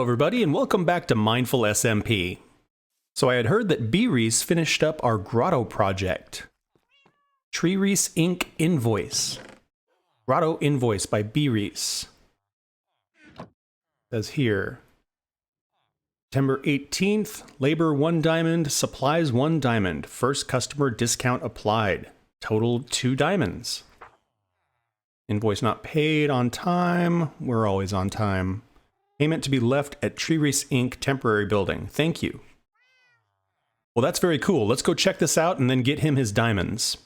everybody, and welcome back to Mindful SMP. So I had heard that Bryhs finished up our grotto project. Bryhs Inc. Invoice. Grotto Invoice by Bryhs. Says here, September 18th, labor 1 diamond, supplies 1 diamond. First customer discount applied. Total 2 diamonds. Invoice not paid on time. We're always on time. Payment to be left at Bryhs Inc. temporary building. Thank you. Well, that's very cool. Let's go check this out and then get him his diamonds.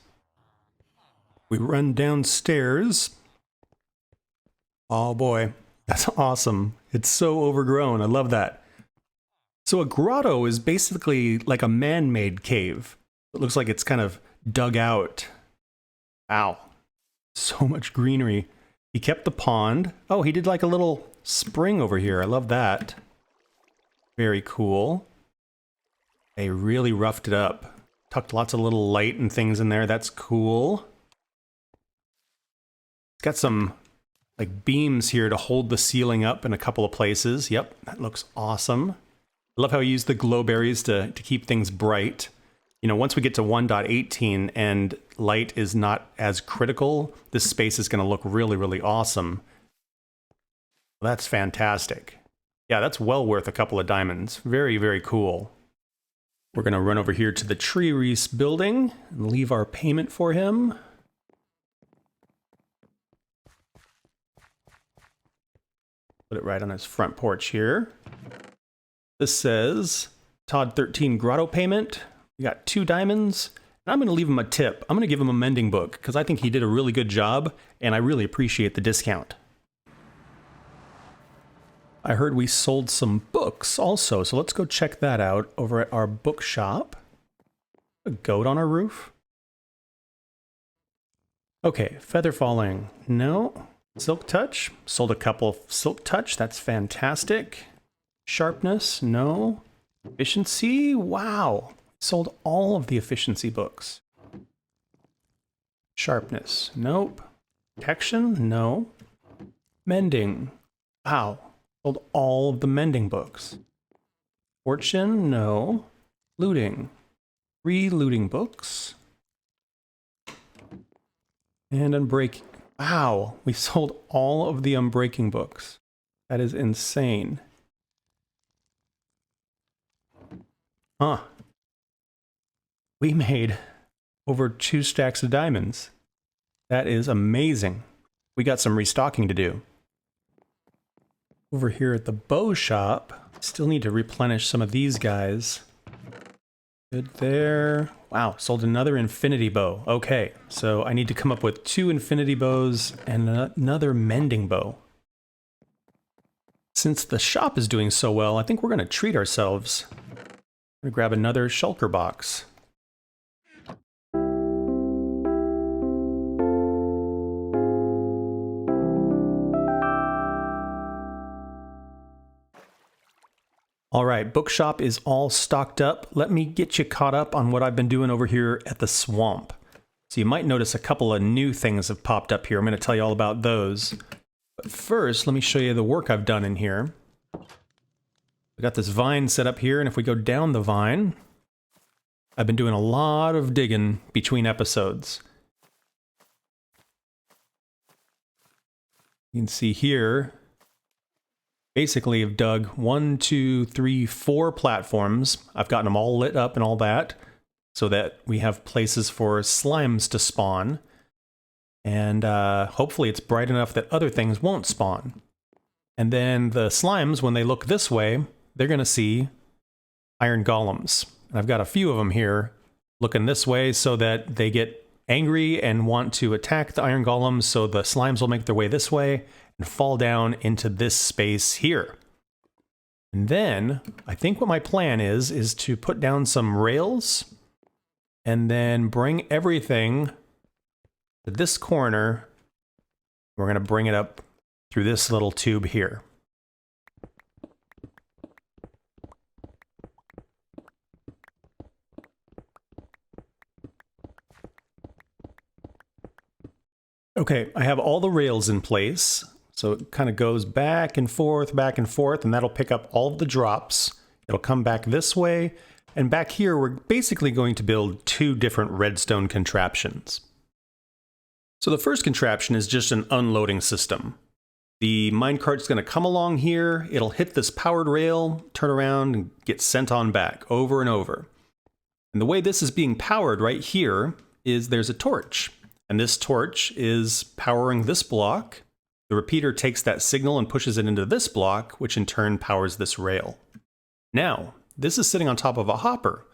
We run downstairs. Oh boy, that's awesome. It's so overgrown. I love that. So a grotto is basically like a man-made cave. It looks like it's kind of dug out. Ow. So much greenery. He kept the pond. Oh, he did like a little spring over here. I love that. Very cool. They really roughed it up. Tucked lots of little light and things in there. That's cool. It's got some like beams here to hold the ceiling up in a couple of places. Yep, that looks awesome. I love how he used the glow berries to keep things bright. You know, once we get to 1.18 and light is not as critical, this space is going to look really, really awesome. That's fantastic. Yeah, that's well worth a couple of diamonds. Very, very cool. We're going to run over here to the Bryhs building and leave our payment for him. Put it right on his front porch here. This says Todd 13 grotto payment. We got 2 diamonds. And I'm going to leave him a tip. I'm going to give him a mending book because I think he did a really good job and I really appreciate the discount. I heard we sold some books also, so let's go check that out over at our bookshop. A goat on our roof? Okay, feather falling. No. Silk touch. Sold a couple of silk touch. That's fantastic. Sharpness. No. Efficiency. Wow. Sold all of the efficiency books. Sharpness. Nope. Protection. No. Mending. Wow. Sold all of the mending books. Fortune, no. Looting. 3 looting books. And unbreaking. Wow, we sold all of the unbreaking books. That is insane. Huh. We made over 2 stacks of diamonds. That is amazing. We got some restocking to do. Over here at the bow shop, still need to replenish some of these guys. Good there. Wow, sold another infinity bow. Okay, so I need to come up with 2 infinity bows and another mending bow. Since the shop is doing so well, I think we're going to treat ourselves. I'm going to grab another shulker box. All right, bookshop is all stocked up. Let me get you caught up on what I've been doing over here at the swamp. So you might notice a couple of new things have popped up here. I'm going to tell you all about those. But first, let me show you the work I've done in here. I got this vine set up here, and if we go down the vine, I've been doing a lot of digging between episodes. You can see here, basically, I've dug 1, 2, 3, 4 platforms. I've gotten them all lit up and all that, so that we have places for slimes to spawn. And hopefully it's bright enough that other things won't spawn. And then the slimes, when they look this way, they're going to see iron golems. And I've got a few of them here looking this way so that they get angry and want to attack the iron golems, so the slimes will make their way this way and fall down into this space here. And then I think what my plan is to put down some rails and then bring everything to this corner. We're going to bring it up through this little tube here. Okay, I have all the rails in place. So it kind of goes back and forth, and that'll pick up all of the drops. It'll come back this way, and back here we're basically going to build two different redstone contraptions. So the first contraption is just an unloading system. The minecart's going to come along here, it'll hit this powered rail, turn around, and get sent on back over and over. And the way this is being powered right here is there's a torch. And this torch is powering this block. The repeater takes that signal and pushes it into this block, which in turn powers this rail. Now, this is sitting on top of a hopper.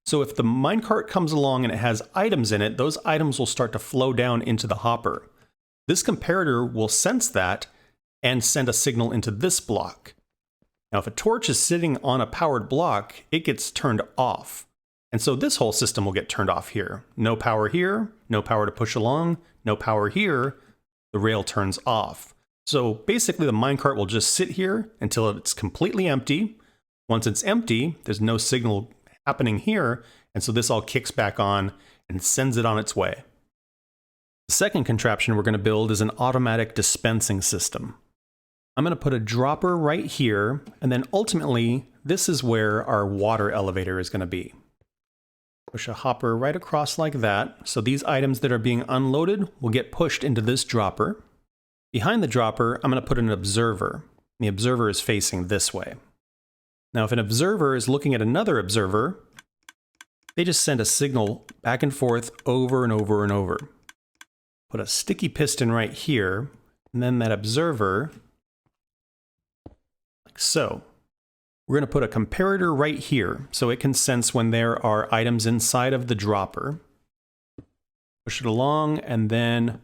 So if the minecart comes along and it has items in it, those items will start to flow down into the hopper. This comparator will sense that and send a signal into this block. Now, if a torch is sitting on a powered block, it gets turned off. And so this whole system will get turned off here. No power here, no power to push along, no power here, the rail turns off. So basically the minecart will just sit here until it's completely empty. Once it's empty, there's no signal happening here, and so this all kicks back on and sends it on its way. The second contraption we're going to build is an automatic dispensing system. I'm going to put a dropper right here, and then ultimately this is where our water elevator is going to be. Push a hopper right across like that, so these items that are being unloaded will get pushed into this dropper. Behind the dropper, I'm going to put an observer. The observer is facing this way. Now, if an observer is looking at another observer, they just send a signal back and forth over and over and over. Put a sticky piston right here, and then that observer, like so. We're going to put a comparator right here, so it can sense when there are items inside of the dropper. Push it along, and then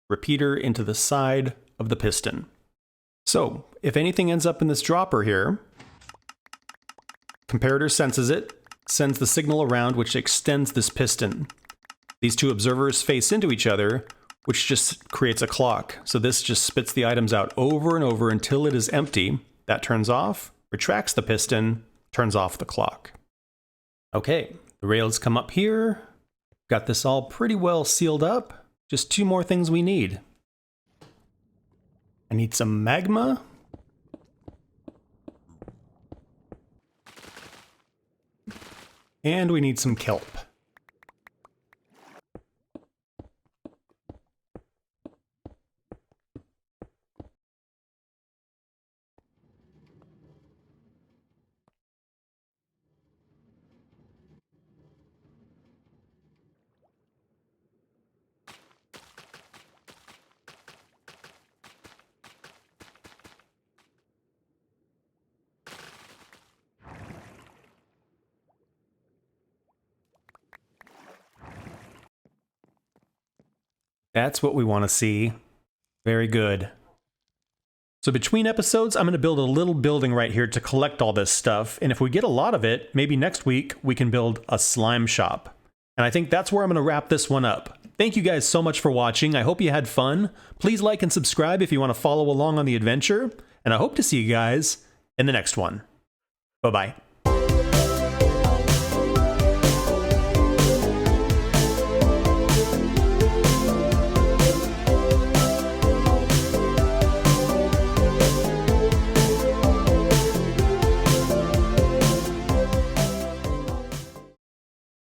repeater into the side of the piston. So, if anything ends up in this dropper here, comparator senses it, sends the signal around, which extends this piston. These two observers face into each other, which just creates a clock. So this just spits the items out over and over until it is empty. That turns off, retracts the piston, turns off the clock. Okay, the rails come up here. Got this all pretty well sealed up. Just two more things we need. I need some magma. And we need some kelp. That's what we want to see. Very good. So between episodes, I'm going to build a little building right here to collect all this stuff. And if we get a lot of it, maybe next week we can build a slime shop. And I think that's where I'm going to wrap this one up. Thank you guys so much for watching. I hope you had fun. Please like and subscribe if you want to follow along on the adventure. And I hope to see you guys in the next one. Bye-bye.